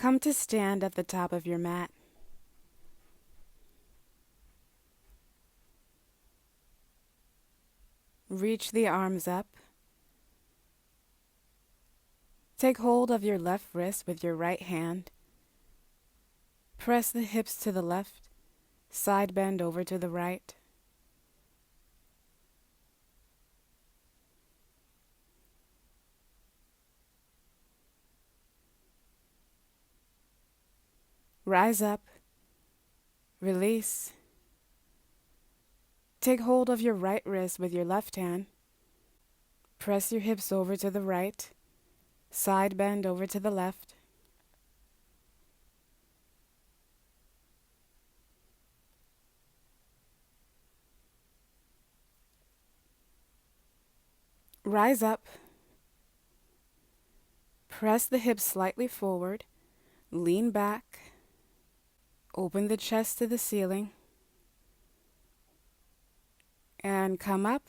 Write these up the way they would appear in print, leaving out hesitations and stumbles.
Come to stand at the top of your mat. Reach the arms up. Take hold of your left wrist with your right hand. Press the hips to the left, side bend over to the right. Rise up. Release. Take hold of your right wrist with your left hand. Press your hips over to the right, side bend over to the left. Rise up. Press the hips slightly forward. Lean back. Open the chest to the ceiling. And come up.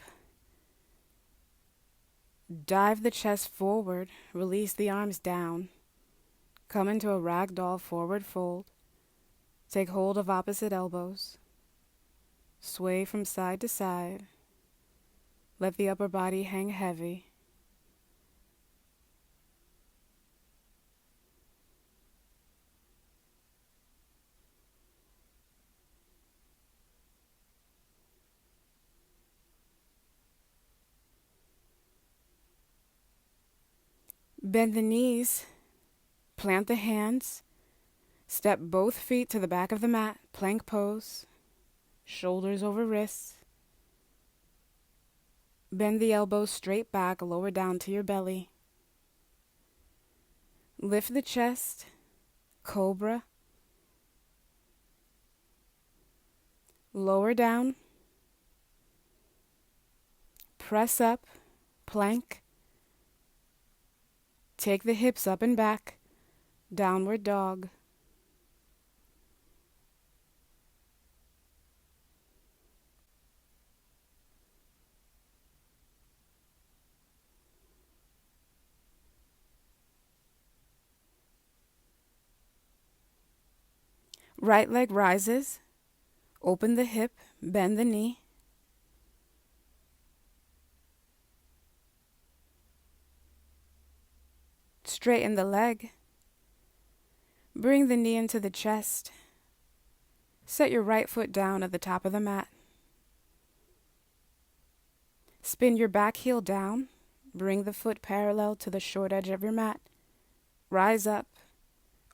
Dive the chest forward. Release the arms down. Come into a ragdoll forward fold. Take hold of opposite elbows. Sway from side to side. Let the upper body hang heavy. Bend the knees. Plant the hands. Step both feet to the back of the mat. Plank pose. Shoulders over wrists. Bend the elbows straight back, lower down to your belly. Lift the chest. Cobra. Lower down. Press up. Plank. Take the hips up and back. Downward dog. Right leg rises. Open the hip, bend the knee. Straighten the leg. Bring the knee into the chest. Set your right foot down at the top of the mat. Spin your back heel down. Bring the foot parallel to the short edge of your mat. Rise up.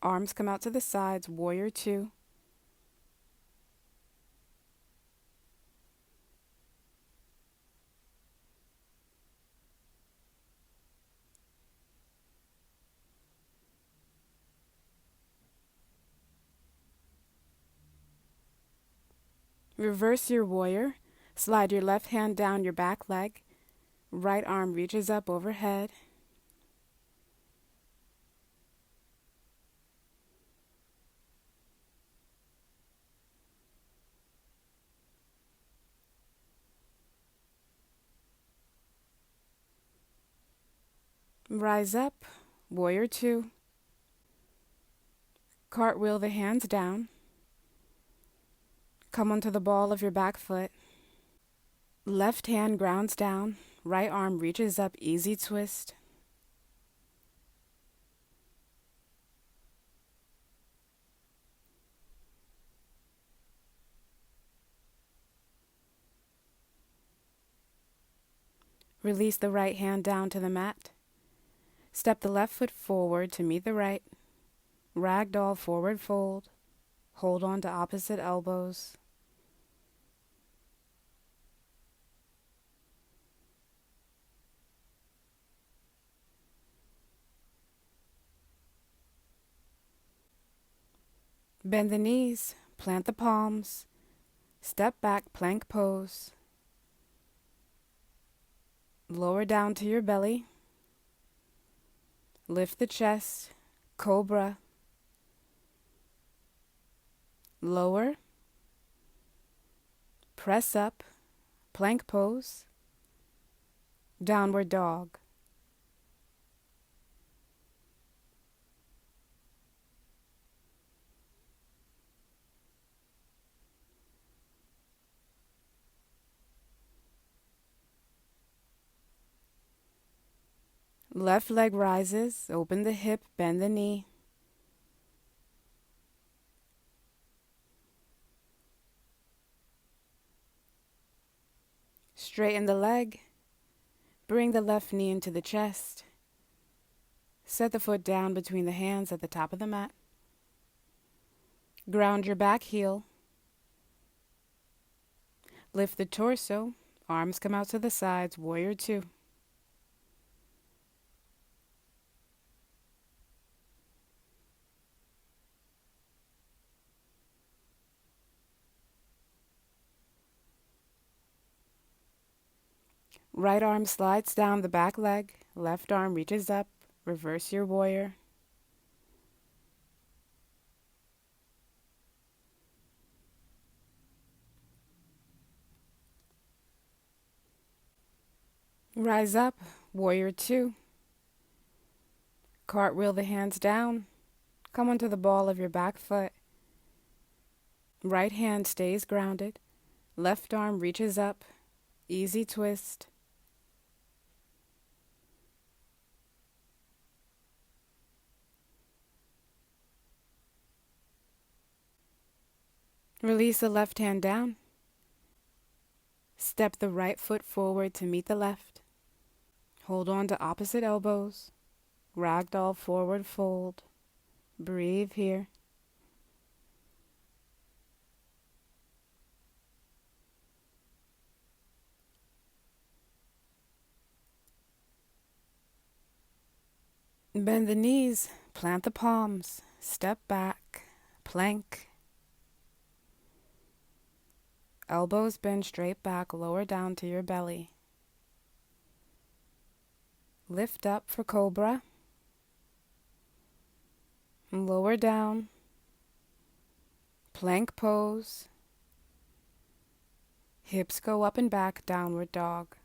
Arms come out to the sides, warrior two. Reverse your warrior. Slide your left hand down your back leg. Right arm reaches up overhead. Rise up, warrior two. Cartwheel the hands down. Come onto the ball of your back foot. Left hand grounds down. Right arm reaches up, easy twist. Release the right hand down to the mat. Step the left foot forward to meet the right. Ragdoll forward fold. Hold on to opposite elbows. Bend the knees, plant the palms. Step back, plank pose. Lower down to your belly. Lift the chest, cobra. Lower. Press up, plank pose. Downward dog. Left leg rises, open the hip, bend the knee. Straighten the leg. Bring the left knee into the chest. Set the foot down between the hands at the top of the mat. Ground your back heel. Lift the torso. Arms come out to the sides, warrior two. Right arm slides down the back leg. Left arm reaches up. Reverse your warrior. Rise up, warrior two. Cartwheel the hands down. Come onto the ball of your back foot. Right hand stays grounded. Left arm reaches up. Easy twist. Release the left hand down. Step the right foot forward to meet the left. Hold on to opposite elbows. Ragdoll forward fold. Breathe here. Bend the knees, plant the palms, step back, plank. Elbows bend straight back, lower down to your belly. Lift up for cobra. Lower down. Plank pose. Hips go up and back, downward dog.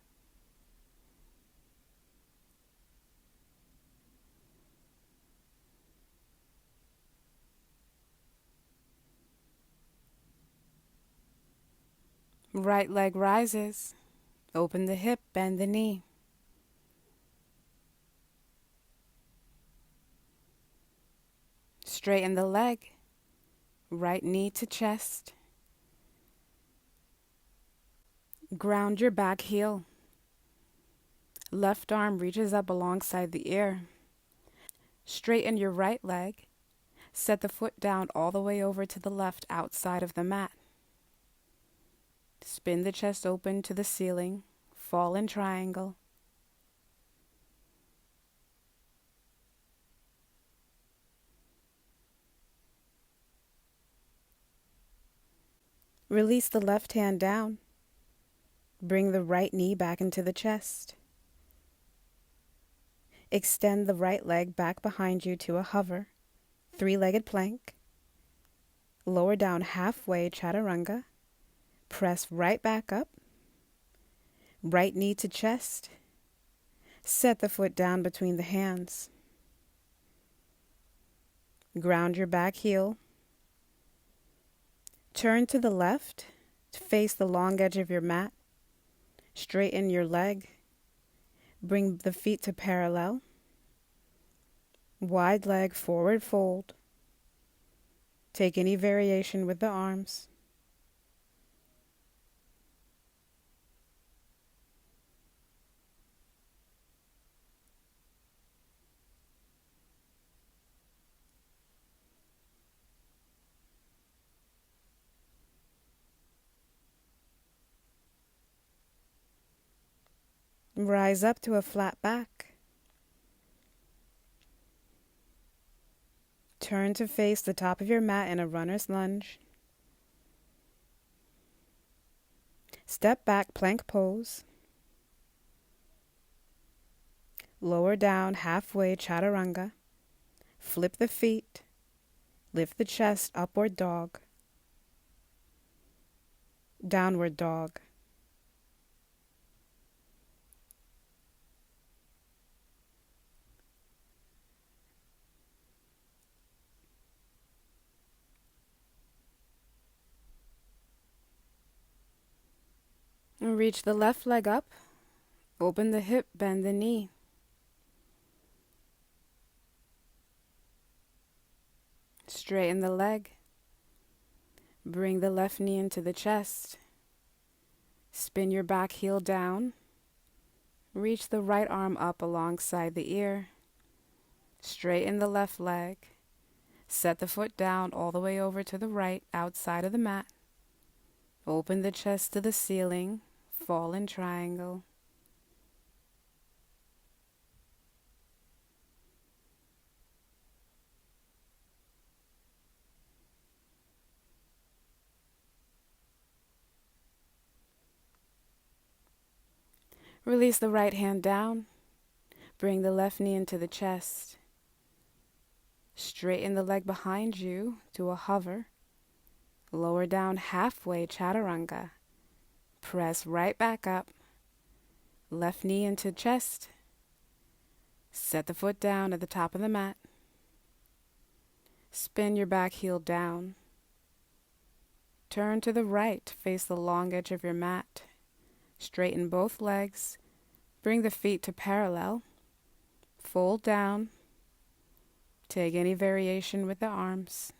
Right leg rises. Open the hip, bend the knee. Straighten the leg. Right knee to chest. Ground your back heel. Left arm reaches up alongside the ear. Straighten your right leg. Set the foot down all the way over to the left outside of the mat. Spin the chest open to the ceiling. Fall in triangle. Release the left hand down. Bring the right knee back into the chest. Extend the right leg back behind you to a hover, three-legged plank. Lower down halfway, chaturanga. Press right back up. Right knee to chest. Set the foot down between the hands. Ground your back heel. Turn to the left to face the long edge of your mat. Straighten your leg. Bring the feet to parallel. Wide leg forward fold. Take any variation with the arms. Rise up to a flat back. Turn to face the top of your mat in a runner's lunge. Step back, plank pose. Lower down halfway, chaturanga. Flip the feet. Lift the chest, upward dog. Downward dog. And reach the left leg up. Open the hip, bend the knee. Straighten the leg. Bring the left knee into the chest. Spin your back heel down. Reach the right arm up alongside the ear. Straighten the left leg. Set the foot down all the way over to the right outside of the mat. Open the chest to the ceiling. Fall in triangle. Release the right hand down. Bring the left knee into the chest. Straighten the leg behind you to a hover. Lower down halfway, chaturanga. Press right back up. Left knee into chest. Set the foot down at the top of the mat. Spin your back heel down. Turn to the right, face the long edge of your mat. Straighten both legs. Bring the feet to parallel. Fold down. Take any variation with the arms.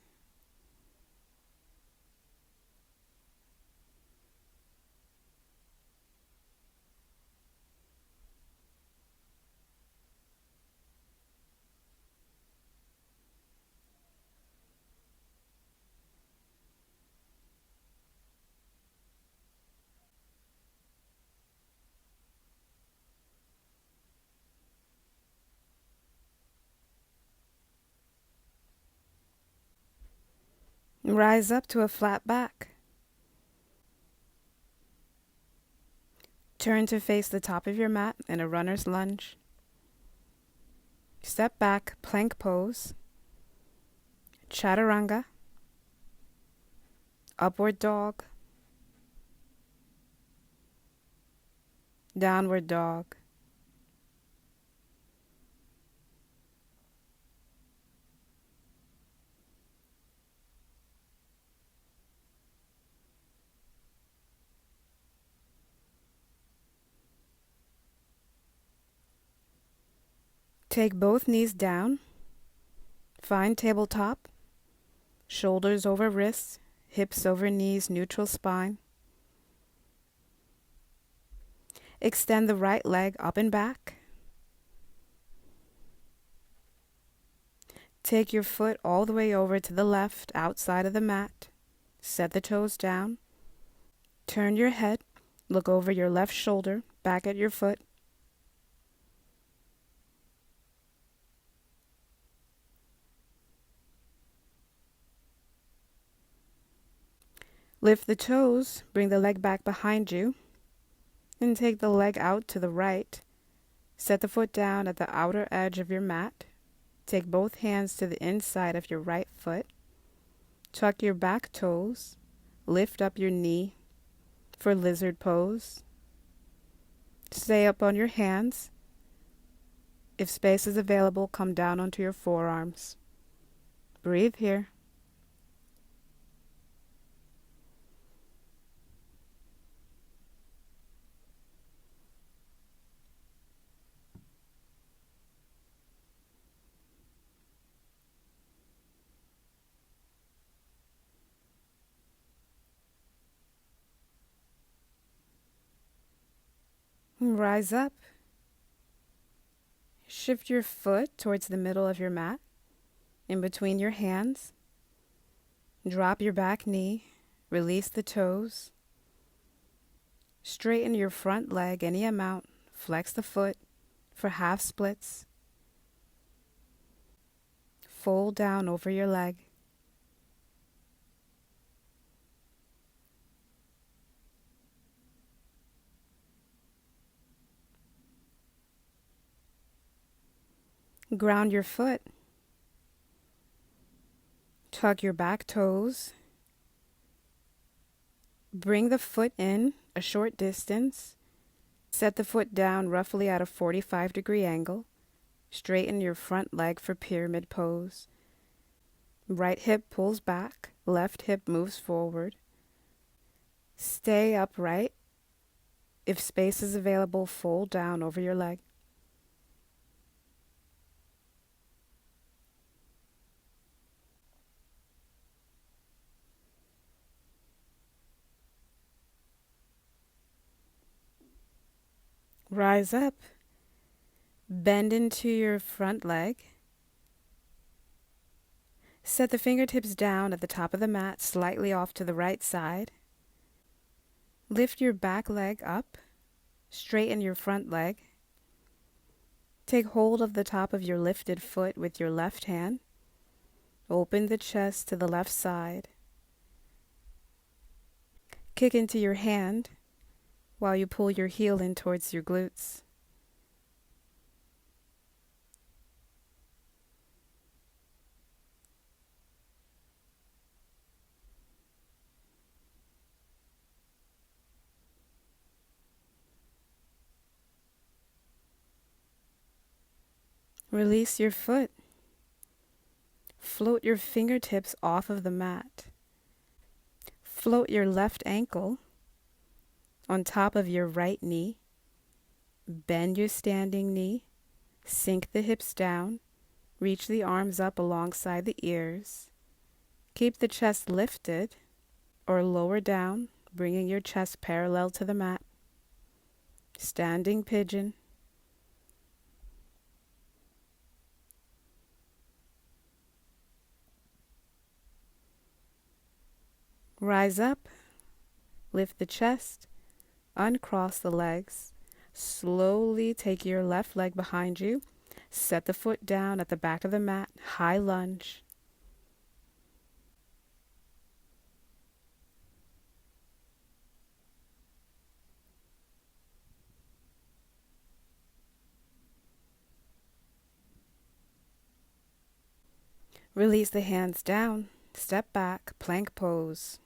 Rise up to a flat back. Turn to face the top of your mat in a runner's lunge. Step back, plank pose. Chaturanga. Upward dog. Downward dog. Take both knees down. Find tabletop. Shoulders over wrists, hips over knees, neutral spine. Extend the right leg up and back. Take your foot all the way over to the left, outside of the mat. Set the toes down. Turn your head, look over your left shoulder, back at your foot. Lift the toes, bring the leg back behind you, and take the leg out to the right. Set the foot down at the outer edge of your mat. Take both hands to the inside of your right foot. Tuck your back toes. Lift up your knee for lizard pose. Stay up on your hands. If space is available, come down onto your forearms. Breathe here. Rise up. Shift your foot towards the middle of your mat, in between your hands. Drop your back knee. Release the toes. Straighten your front leg any amount. Flex the foot for half splits. Fold down over your leg. Ground your foot. Tuck your back toes. Bring the foot in a short distance. Set the foot down roughly at a 45-degree angle. Straighten your front leg for pyramid pose. Right hip pulls back. Left hip moves forward. Stay upright. If space is available, fold down over your leg. Rise up. Bend into your front leg. Set the fingertips down at the top of the mat, slightly off to the right side. Lift your back leg up. Straighten your front leg. Take hold of the top of your lifted foot with your left hand. Open the chest to the left side. Kick into your hand while you pull your heel in towards your glutes. Release your foot. Float your fingertips off of the mat. Float your left ankle on top of your right knee. Bend your standing knee. Sink the hips down. Reach the arms up alongside the ears. Keep the chest lifted or lower down, bringing your chest parallel to the mat. Standing pigeon. Rise up, lift the chest, uncross the legs. Slowly take your left leg behind you. Set the foot down at the back of the mat, high lunge. Release the hands down, step back, plank pose.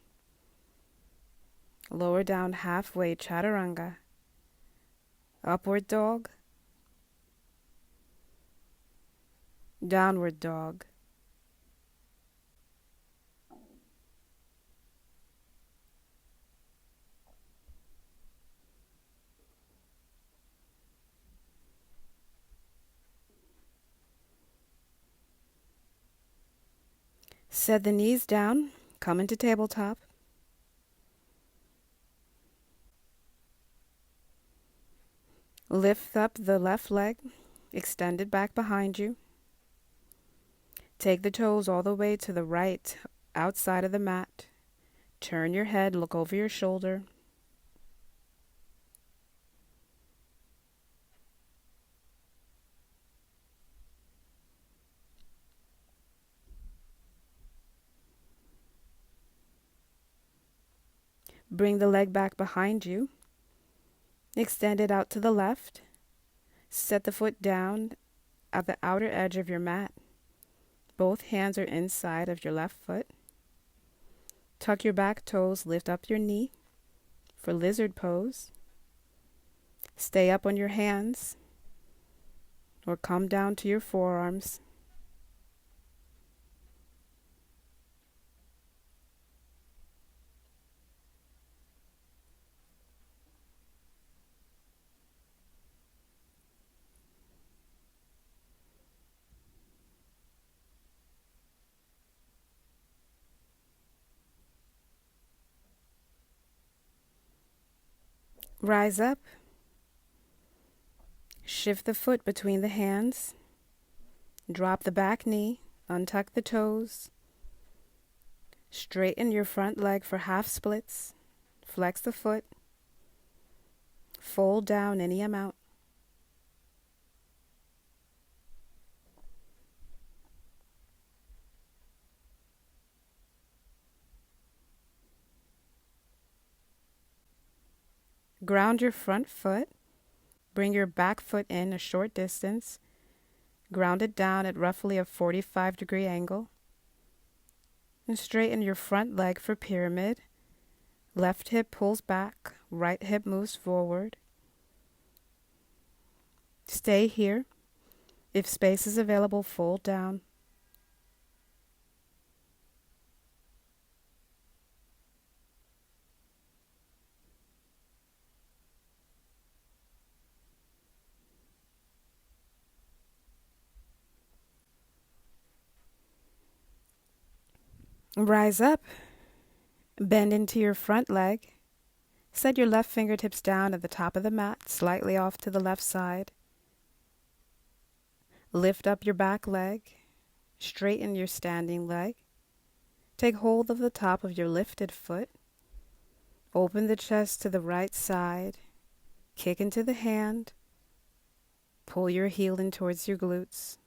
Lower down halfway, chaturanga. Upward dog. Downward dog. Set the knees down, come into tabletop. Lift up the left leg, extend it back behind you. Take the toes all the way to the right, outside of the mat. Turn your head, look over your shoulder. Bring the leg back behind you. Extend it out to the left. Set the foot down at the outer edge of your mat. Both hands are inside of your left foot. Tuck your back toes, lift up your knee for lizard pose. Stay up on your hands or come down to your forearms. Rise up. Shift the foot between the hands. Drop the back knee. Untuck the toes. Straighten your front leg for half splits. Flex the foot. Fold down any amount. Ground your front foot. Bring your back foot in a short distance. Ground it down at roughly a 45-degree angle. And straighten your front leg for pyramid. Left hip pulls back. Right hip moves forward. Stay here. If space is available, fold down. Rise up. Bend into your front leg. Set your left fingertips down at the top of the mat, slightly off to the left side. Lift up your back leg. Straighten your standing leg. Take hold of the top of your lifted foot. Open the chest to the right side. Kick into the hand. Pull your heel in towards your glutes.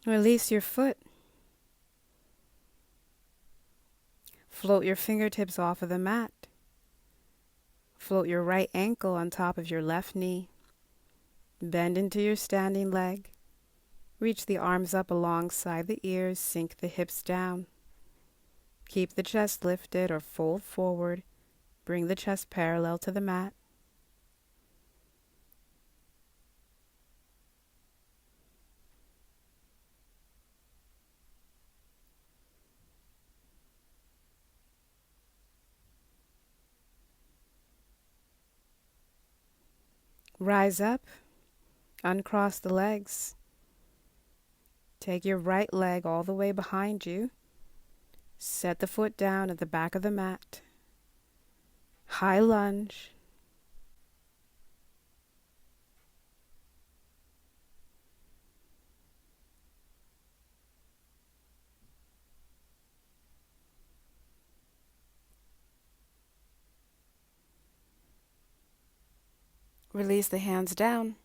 Release your foot. Float your fingertips off of the mat. Float your right ankle on top of your left knee. Bend into your standing leg. Reach the arms up alongside the ears. Sink the hips down. Keep the chest lifted or fold forward. Bring the chest parallel to the mat. Rise up. Uncross the legs. Take your right leg all the way behind you. Set the foot down at the back of the mat. High lunge. Release the hands down.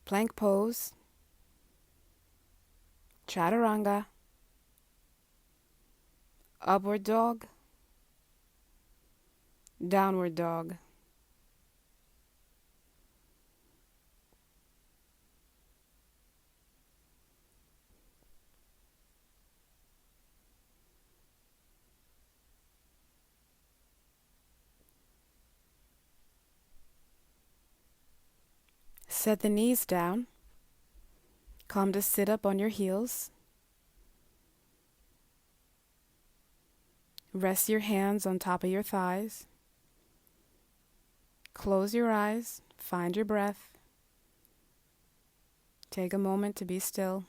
Plank pose. Chaturanga. Upward dog. Downward dog. Set the knees down. Come to sit up on your heels. Rest your hands on top of your thighs. Close your eyes. Find your breath. Take a moment to be still.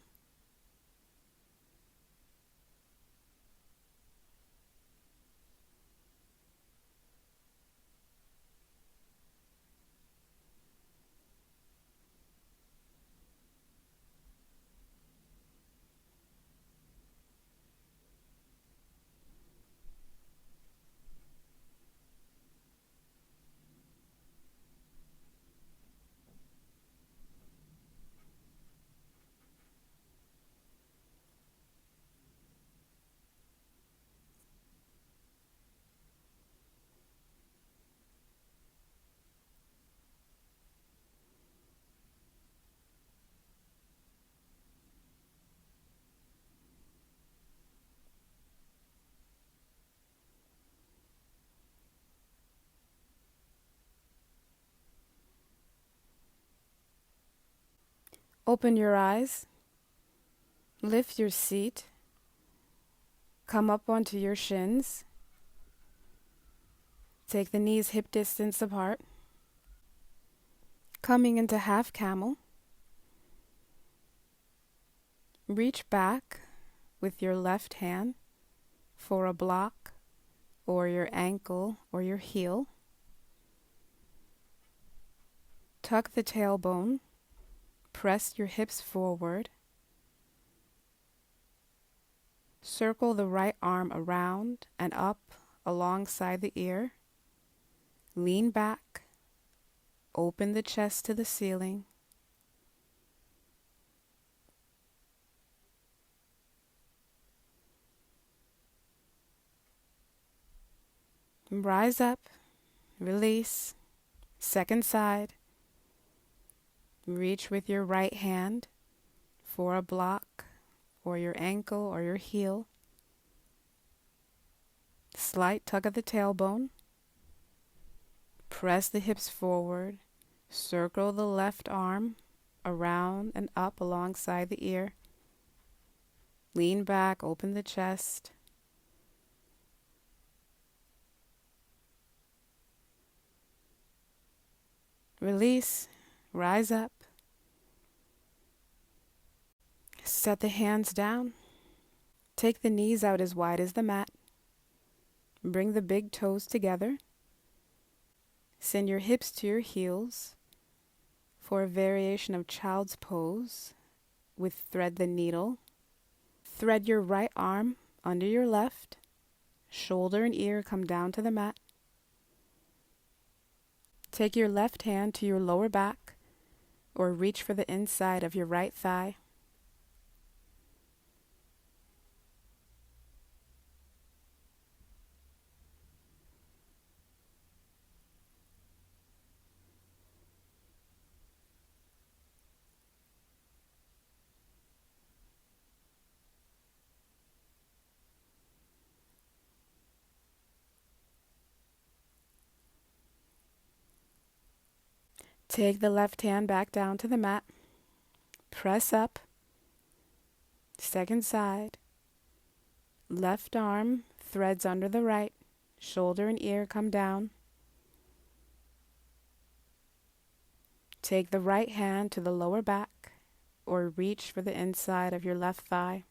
Open your eyes. Lift your seat. Come up onto your shins. Take the knees hip distance apart. Coming into half camel. Reach back with your left hand for a block or your ankle or your heel. Tuck the tailbone. Press your hips forward. Circle the right arm around and up alongside the ear. Lean back. Open the chest to the ceiling. Rise up. Release. Second side. Reach with your right hand for a block or your ankle or your heel. Slight tug of the tailbone. Press the hips forward. Circle the left arm around and up alongside the ear. Lean back, open the chest. Release. Rise up. Set the hands down. Take the knees out as wide as the mat. Bring the big toes together. Send your hips to your heels for a variation of child's pose with thread the needle. Thread your right arm under your left. Shoulder and ear come down to the mat. Take your left hand to your lower back or reach for the inside of your right thigh. Take the left hand back down to the mat. Press up. Second side. Left arm threads under the right. Shoulder and ear come down. Take the right hand to the lower back or reach for the inside of your left thigh.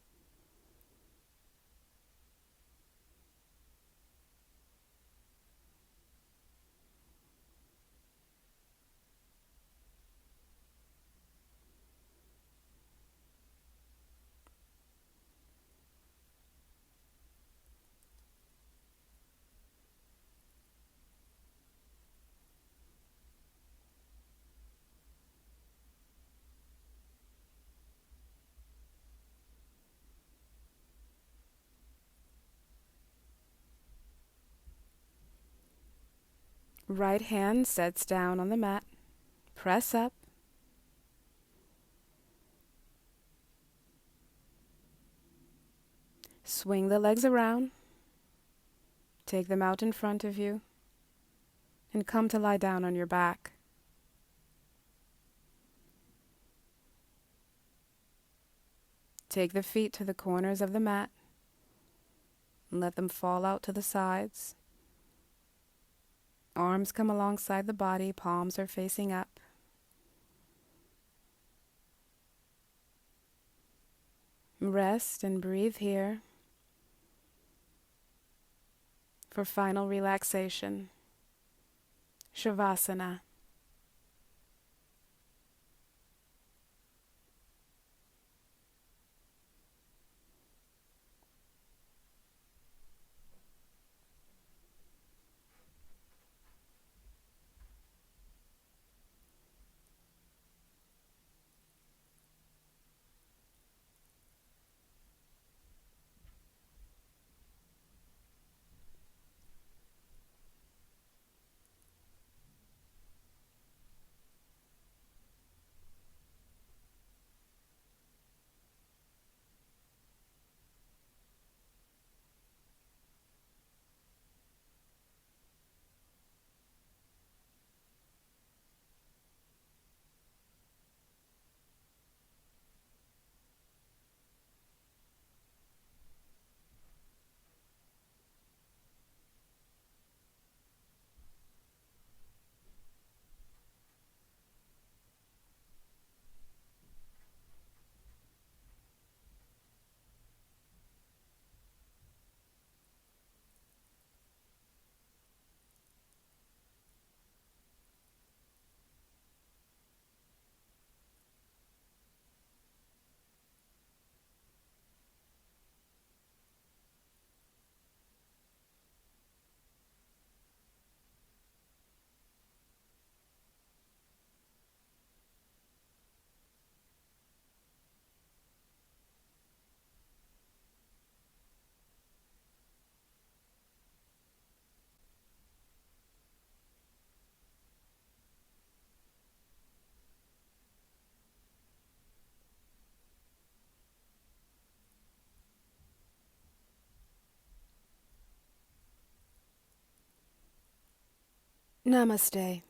Right hand sets down on the mat. Press up. Swing the legs around. Take them out in front of you and come to lie down on your back. Take the feet to the corners of the mat and let them fall out to the sides. Arms come alongside the body, palms are facing up. Rest and breathe here for final relaxation. Shavasana. Namaste.